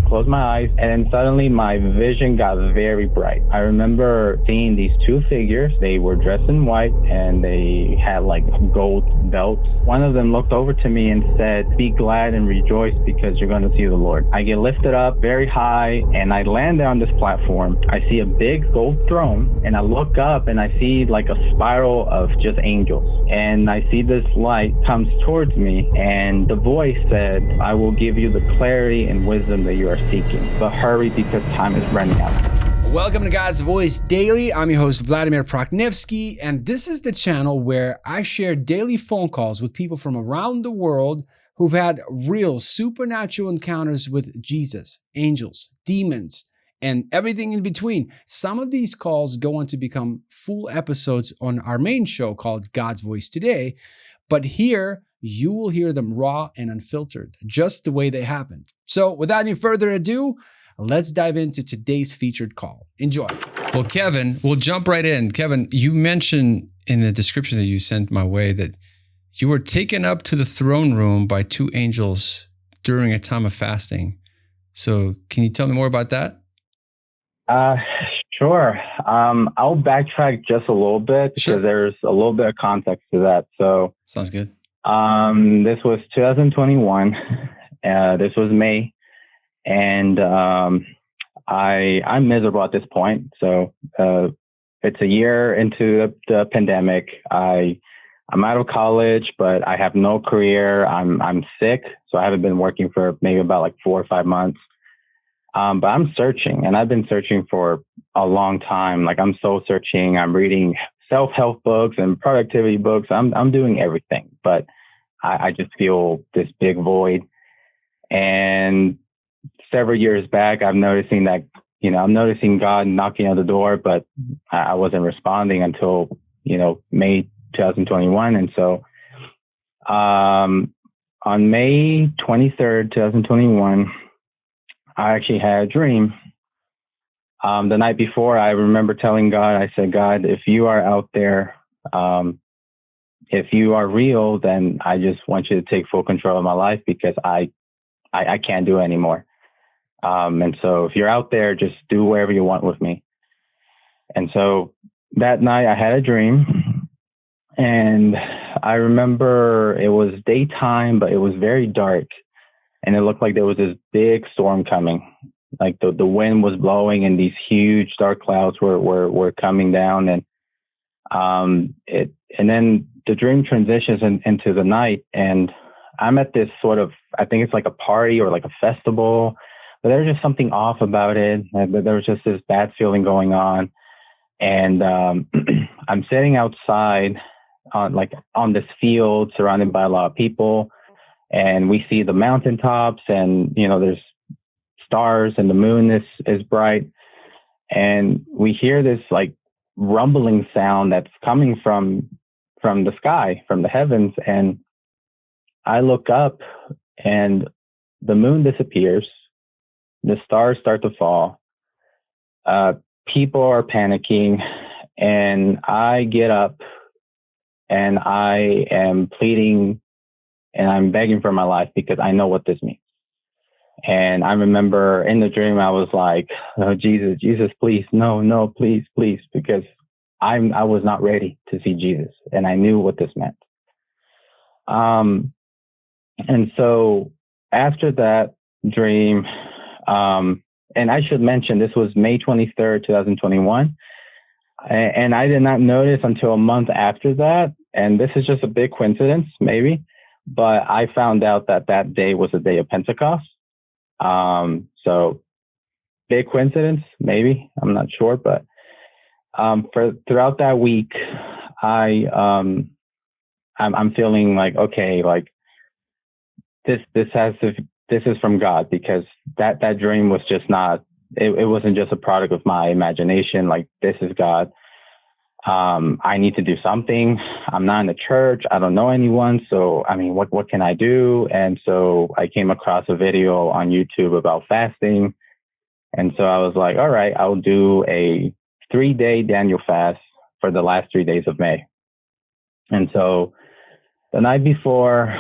closed my eyes, and then suddenly my vision got very bright. I remember seeing these two figures. They were dressed in white and they had like gold belts. One of them looked over to me and said, "Be glad and rejoice because you're going to see the Lord." I get lifted up very high and I land on this platform. I see a big gold throne and I look up and I see like a spiral of just angels. And I see this light comes towards me and the voice said, "I will give you the clarity and wisdom that you are seeking, but hurry because time is running out." Welcome to God's Voice Daily. I'm your host, Vladimir, and this is the channel where I share daily phone calls with people from around the world who've had real supernatural encounters with Jesus, angels, demons, and everything in between. Some of these calls go on to become full episodes on our main show called God's Voice Today, but here you will hear them raw and unfiltered, just the way they happened. So without any further ado, let's dive into today's featured call. Enjoy. Well, Kevin, we'll jump right in. Kevin, you mentioned in the description that you sent my way that you were taken up to the throne room by two angels during a time of fasting. So can you tell me more about that? Sure. I'll backtrack just a little bit because there's a little bit of context to that. So sounds good. This was 2021. This was May. And I'm miserable at this point. So it's a year into the pandemic. I'm out of college, but I have no career. I'm sick, so I haven't been working for maybe about like 4 or 5 months. But I'm searching, and I've been searching for a long time. Like I'm soul searching. I'm reading self-help books and productivity books. I'm doing everything, but I just feel this big void. And several years back, I'm noticing God knocking on the door, but I wasn't responding until, May 2021. And so, on May 23rd, 2021, I actually had a dream. The night before, I remember telling God, I said, "God, if you are out there, if you are real, then I just want you to take full control of my life because I can't do it anymore. And so if you're out there, just do whatever you want with me." And so that night I had a dream, and I remember it was daytime, but it was very dark, and it looked like there was this big storm coming. Like the wind was blowing and these huge dark clouds were coming down, and then the dream transitions into the night, and I'm at this sort of, I think it's like a party or like a festival, but there's just something off about it. There was just this bad feeling going on. And I'm sitting outside on this field surrounded by a lot of people. And we see the mountaintops and, there's stars and the moon is bright. And we hear this like rumbling sound that's coming from the sky, from the heavens. And I look up and the moon disappears. The stars start to fall. People are panicking, and I get up and I am pleading and I'm begging for my life because I know what this means. And I remember in the dream, I was like, "Oh, Jesus, please, no, please, because I was not ready to see Jesus, and I knew what this meant." And so after that dream, and I should mention this was May 23rd, 2021. And I did not notice until a month after that. And this is just a big coincidence, maybe, but I found out that day was the day of Pentecost. So big coincidence, maybe, I'm not sure, but throughout that week, I'm feeling like, okay, like this is from God, because that dream was just not, it wasn't just a product of my imagination. Like, this is God. I need to do something. I'm not in the church. I don't know anyone. So, I mean, what can I do? And so I came across a video on YouTube about fasting. And so I was like, all right, I'll do a 3-day Daniel fast for the last 3 days of May. And so the night before,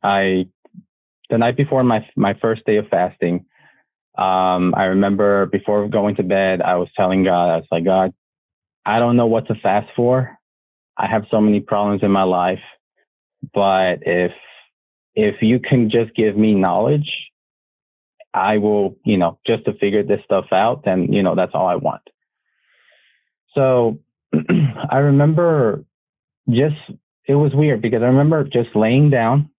I the night before my first day of fasting, I remember before going to bed, I was telling God, I was like, God, I don't know what to fast for. I have so many problems in my life, but if you can just give me knowledge, I will, just to figure this stuff out, then, that's all I want. So I remember it was weird because I remember just laying down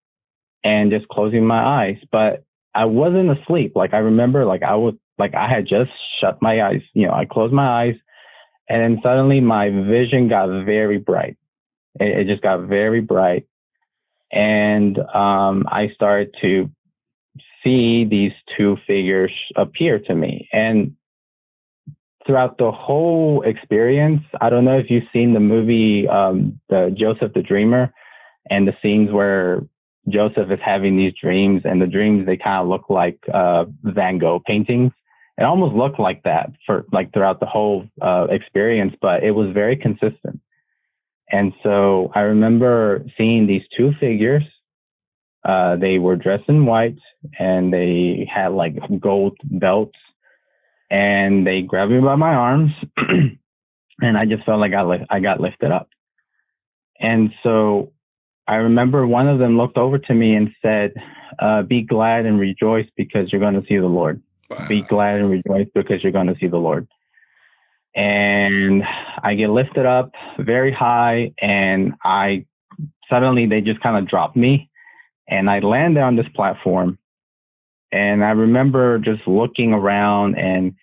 and just closing my eyes, but I wasn't asleep. Like I remember I had just shut my eyes, I closed my eyes, and then suddenly my vision got very bright. It just got very bright. And I started to see these two figures appear to me. And throughout the whole experience, I don't know if you've seen the movie, the Joseph the Dreamer, and the scenes where Joseph is having these dreams, and the dreams, they kind of look like Van Gogh paintings. It almost looked like that for throughout the whole experience, but it was very consistent. And so I remember seeing these two figures. They were dressed in white, and they had like gold belts, and they grabbed me by my arms, and I just felt like I got lifted up. And so I remember one of them looked over to me and said, be glad and rejoice because you're going to see the Lord. Wow. Be glad and rejoice because you're going to see the Lord. And I get lifted up very high, and suddenly they just kind of dropped me, and I landed on this platform. And I remember just looking around, and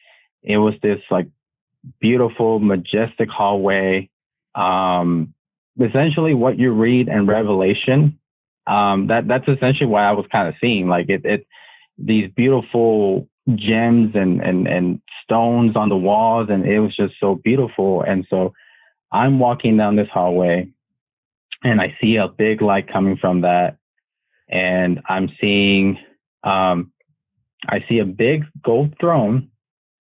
it was this like beautiful, majestic hallway. Essentially what you read in Revelation, that's essentially what I was kind of seeing. Like these beautiful gems and stones on the walls, and it was just so beautiful. And so I'm walking down this hallway, and I see a big light coming from that, and I'm seeing I see a big gold throne,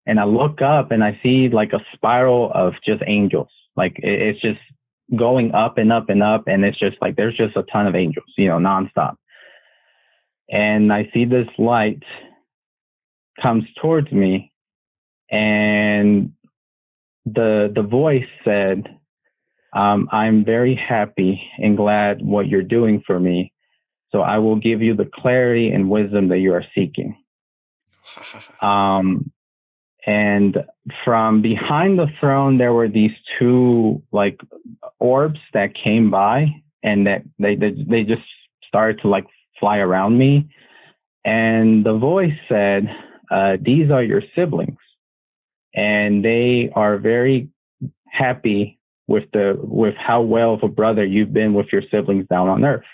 and I look up and I see like a spiral of just angels. Like it's just going up and up and up. And it's just like, there's just a ton of angels, nonstop. And I see this light comes towards me, and the voice said, I'm very happy and glad what you're doing for me. So I will give you the clarity and wisdom that you are seeking. And from behind the throne, there were these two like orbs that came by, and that they just started to like fly around me. And the voice said, these are your siblings, and they are very happy with how well of a brother you've been with your siblings down on earth.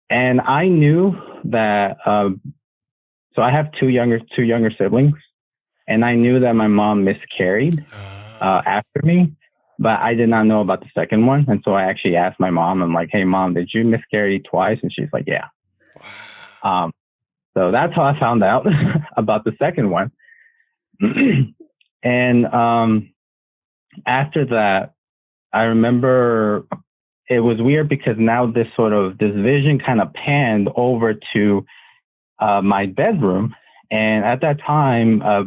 And I knew that, so I have two younger siblings, and I knew that my mom miscarried after me, but I did not know about the second one. And so I actually asked my mom, I'm like, hey mom, did you miscarry twice? And she's like, yeah. Wow. So that's how I found out about the second one. And after that, I remember it was weird because now this vision kind of panned over to my bedroom. And at that time, I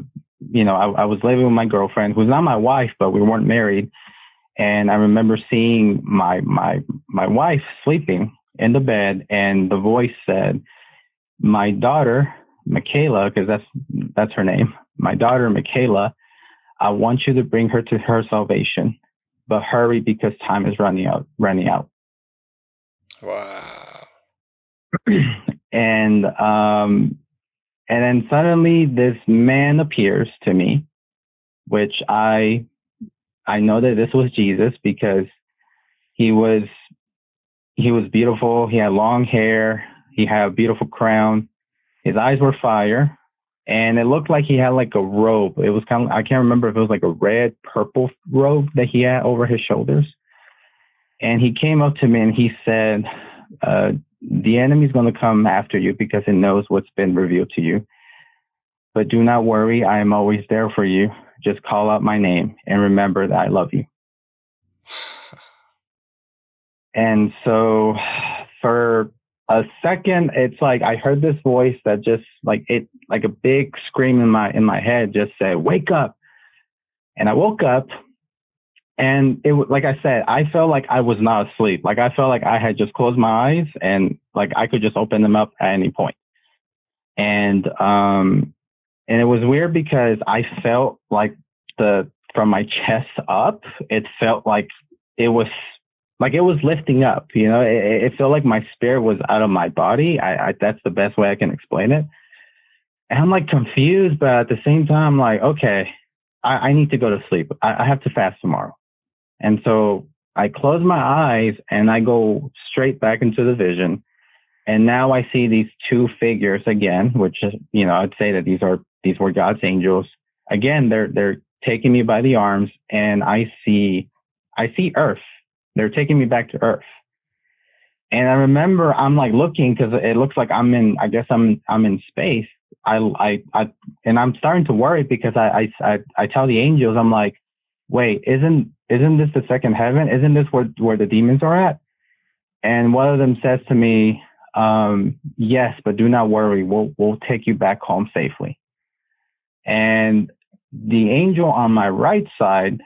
was living with my girlfriend, who's not my wife, but we weren't married. And I remember seeing my wife sleeping in the bed, and the voice said, my daughter, Mikayla, because that's her name, my daughter, Mikayla, I want you to bring her to her salvation, but hurry because time is running out. Wow. And then suddenly this man appears to me, which I know that this was Jesus, because he was beautiful. He had long hair. He had a beautiful crown. His eyes were fire. And it looked like he had like a robe. It was kind of, I can't remember if it was like a red, purple robe that he had over his shoulders. And he came up to me and he said, the enemy's going to come after you because it knows what's been revealed to you. But do not worry. I am always there for you. Just call out my name and remember that I love you. And so for a second, it's like I heard this voice that just like a big scream in my head just said, "Wake up!" And I woke up, and it was like I said, I felt like I was not asleep. Like I felt like I had just closed my eyes, and like I could just open them up at any point. And it was weird because I felt like from my chest up, it felt like it was lifting up, it felt like my spirit was out of my body. That's the best way I can explain it. And I'm like confused, but at the same time, I'm like, okay, I need to go to sleep. I have to fast tomorrow. And so I close my eyes and I go straight back into the vision. And now I see these two figures again, which is, I'd say that these were God's angels. Again, they're taking me by the arms, and I see Earth. They're taking me back to Earth. And I remember I'm like looking because it looks like I'm in space. And I'm starting to worry because I tell the angels, I'm like, wait, isn't this the second heaven? Isn't this where the demons are at? And one of them says to me, yes, but do not worry. We'll take you back home safely. And the angel on my right side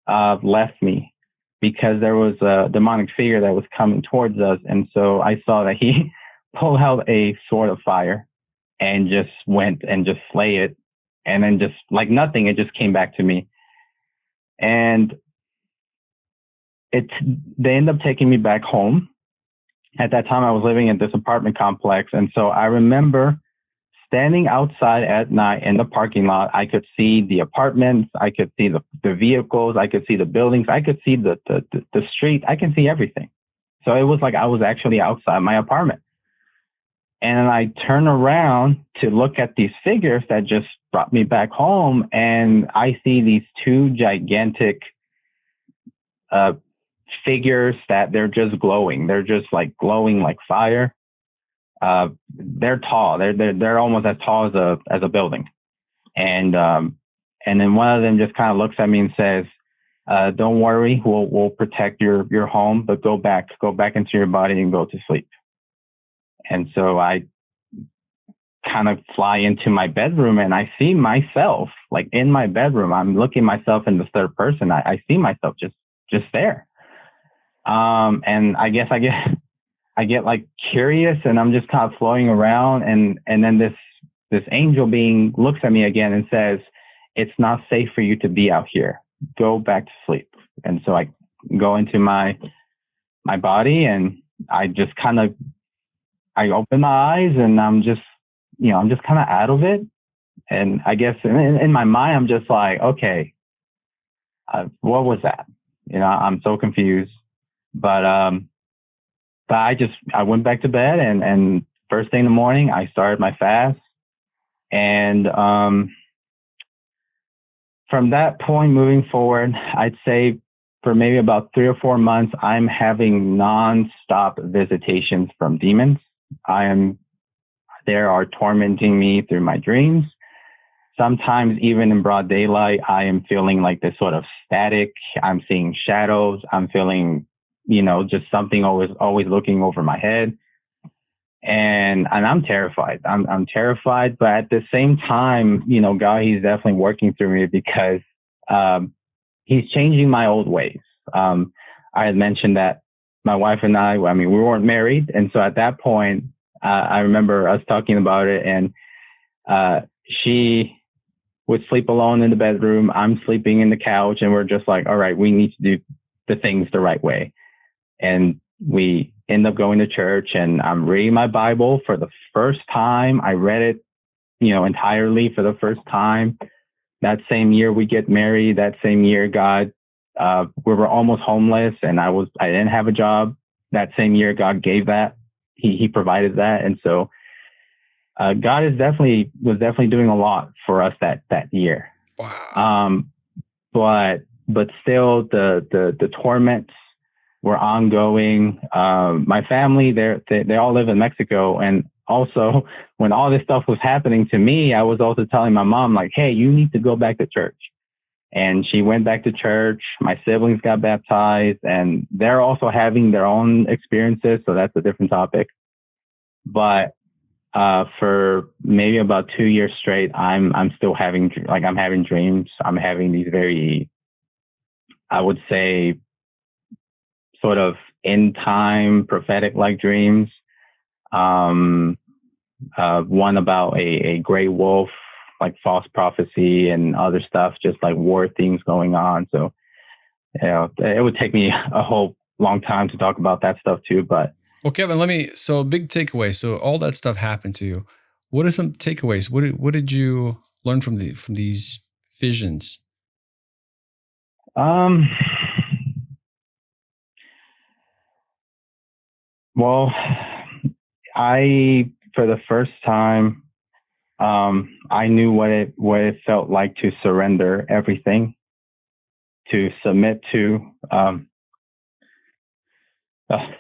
left me because there was a demonic figure that was coming towards us. And so I saw that he pulled out a sword of fire and just went and just slay it. And then just like nothing, it just came back to me. And they ended up taking me back home. At that time, I was living in this apartment complex. And so I remember standing outside at night in the parking lot. I could see the apartments. I could see the vehicles. I could see the buildings. I could see the street. I can see everything. So it was like I was actually outside my apartment. And I turn around to look at these figures that just brought me back home. And I see these two gigantic figures that they're just glowing. They're just like glowing like fire. They're tall. They're almost as tall as a building. And then one of them just kind of looks at me and says, "Don't worry, we'll protect your home, but go back into your body and go to sleep." And so I kind of fly into my bedroom and I see myself like in my bedroom. I'm looking myself in the third person. I see myself just there. And I guess I get like curious and I'm just kind of floating around. And then this angel being looks at me again and says, "It's not safe for you to be out here. Go back to sleep." And so I go into my body and I just kind of, I open my eyes and I'm just kind of out of it. And I guess in my mind, I'm just like, okay, what was that? I'm so confused. But I went back to bed and first thing in the morning, I started my fast. And from that point moving forward, I'd say for maybe about 3 or 4 months, I'm having nonstop visitations from demons. They are tormenting me through my dreams. Sometimes even in broad daylight, I am feeling like this sort of static. I'm seeing shadows. I'm feeling, just something always looking over my head. And I'm terrified. I'm terrified, but at the same time, God, he's definitely working through me because, he's changing my old ways. I had mentioned that my wife and I we weren't married. And so at that point, I remember us talking about it, and she would sleep alone in the bedroom. I'm sleeping in the couch, and we're just like, all right, we need to do the things the right way. And we end up going to church, and I'm reading my Bible for the first time. I read it, entirely for the first time. That same year we get married. That same year, God, we were almost homeless, and I didn't have a job. That same year, God gave that. He provided that. And so God was definitely doing a lot for us that year. Wow. But still the torments were ongoing. My family, they all live in Mexico. And also when all this stuff was happening to me, I was also telling my mom, like, hey, you need to go back to church. And she went back to church. My siblings got baptized, and they're also having their own experiences. So that's a different topic. but for maybe about 2 years straight, I'm still having I'm having dreams. I'm having these very, I would say, sort of end time prophetic like dreams. One about a gray wolf, like false prophecy and other stuff, just like war things going on. So, it would take me a whole long time to talk about that stuff too, but Well, Kevin, so big takeaway. So all that stuff happened to you. What are some takeaways? What did you learn from these visions? Well, for the first time, I knew what it felt like to surrender everything, to submit to.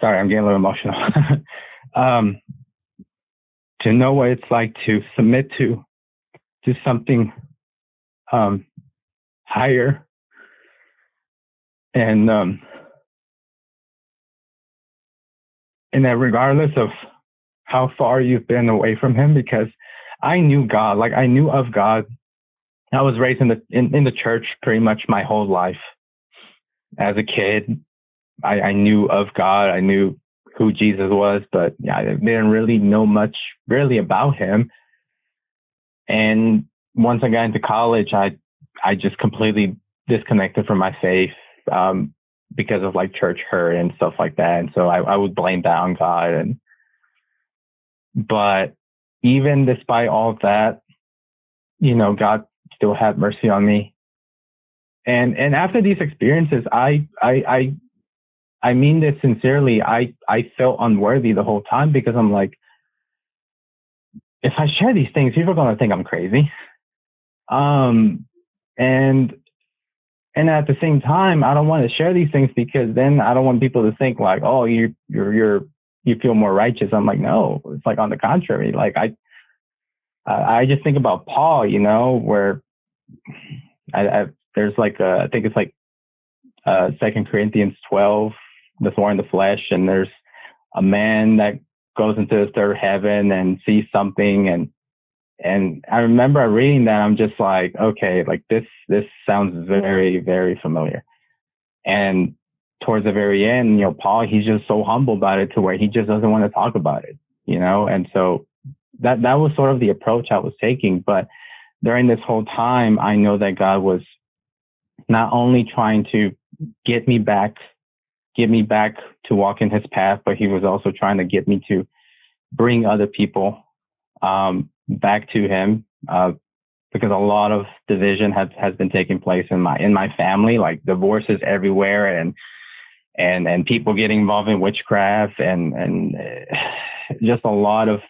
Sorry, I'm getting a little emotional. To know what it's like to submit to something higher, and that regardless of how far you've been away from Him, because I knew God, like I knew of God. I was raised in the church pretty much my whole life. As a kid, I knew of God. I knew who Jesus was, but I didn't really know much really about Him. And once I got into college, I just completely disconnected from my faith because of like church hurt and stuff like that. And so I would blame that on God. But even despite all of that, God still had mercy on me. And after these experiences, I mean this sincerely. I felt unworthy the whole time, because I'm like, if I share these things, people are going to think I'm crazy. And at the same time, I don't want to share these things, because then I don't want people to think like, oh, you feel more righteous. I'm like, no, it's like on the contrary. Like I just think about Paul, where there's like I think it's like 2 Corinthians 12, the thorn in the flesh, and there's a man that goes into the third heaven and sees something, and I remember reading that. I'm just like, okay, like this sounds very, very familiar. And towards the very end, Paul, he's just so humble about it to where he just doesn't want to talk about it, and so that was sort of the approach I was taking. But during this whole time, I know that God was not only trying to get me back to walk in His path, but He was also trying to get me to bring other people back to Him, because a lot of division has been taking place in my family, like divorces everywhere, and people getting involved in witchcraft, and just a lot of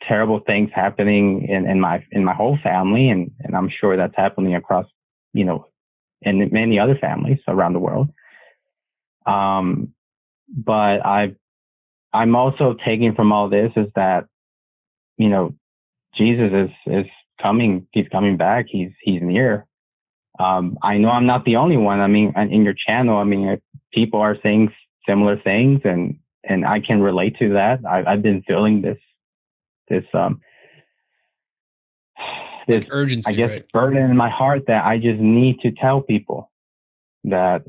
terrible things happening in my whole family, and I'm sure that's happening across, in many other families around the world. But I'm also taking from all this is that, Jesus is coming. He's coming back. He's near. I know I'm not the only one. I mean, in your channel, I mean, people are saying similar things, and I can relate to that. I've been feeling this like urgency, I guess, right? burden in my heart that I just need to tell people that,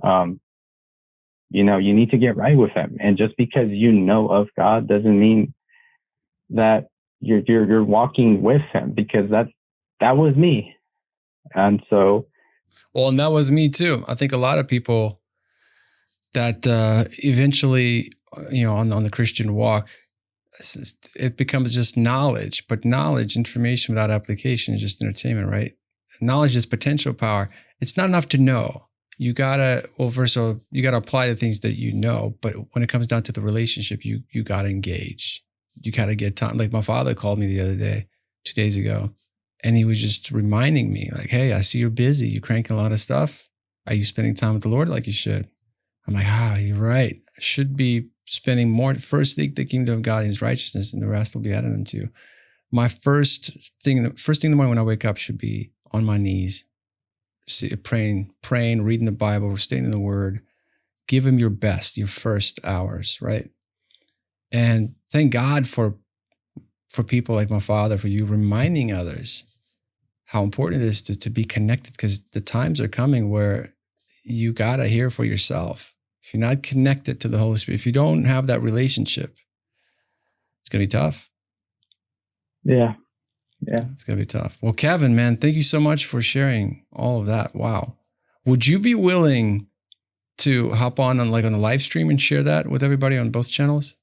you need to get right with Him. And just because you know of God doesn't mean that you're walking with Him, because that was me. And so, Well, and that was me too. I think a lot of people that eventually, on the Christian walk, it becomes just knowledge. But knowledge, information without application is just entertainment, right? Knowledge is potential power. It's not enough to know. You gotta, first of all, you gotta apply the things that you know. But when it comes down to the relationship, you gotta engage. You gotta get time. Like my father called me the other day, 2 days ago, and he was just reminding me, like, "Hey, I see you're busy. You're cranking a lot of stuff. Are you spending time with the Lord like you should?" I'm like, you're right. I should be spending more. First, seek the kingdom of God and His righteousness, and the rest will be added unto you. My first thing in the morning when I wake up should be on my knees, praying, reading the Bible, stating the Word. Give Him your best, your first hours, right? And thank God for for people like my father, for you, reminding others how important it is to be connected, because the times are coming where you got to hear for yourself. If you're not connected to the Holy Spirit, if you don't have that relationship, it's going to be tough. Yeah. It's going to be tough. Well, Kevin, man, thank you so much for sharing all of that. Wow. Would you be willing to hop on the live stream and share that with everybody on both channels?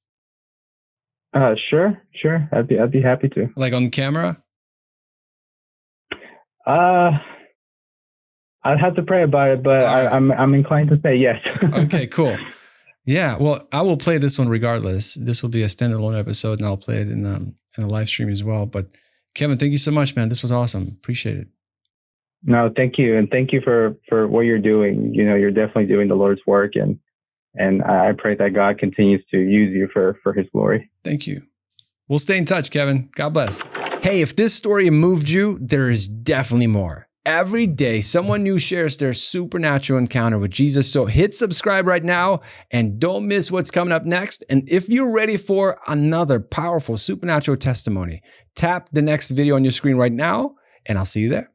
Sure. I'd be happy to. Like on camera? I'd have to pray about it, but right. I'm inclined to say yes. Okay, cool. Yeah, well, I will play this one regardless. This will be a standalone episode, and I'll play it in a live stream as well. But Kevin, thank you so much, man. This was awesome. Appreciate it. No, thank you, and thank you for what you're doing. You know, you're definitely doing the Lord's work, and I pray that God continues to use you for His glory. Thank you. We'll stay in touch, Kevin. God bless. Hey, if this story moved you, there is definitely more. Every day, someone new shares their supernatural encounter with Jesus. So hit subscribe right now and don't miss what's coming up next. And if you're ready for another powerful supernatural testimony, tap the next video on your screen right now, and I'll see you there.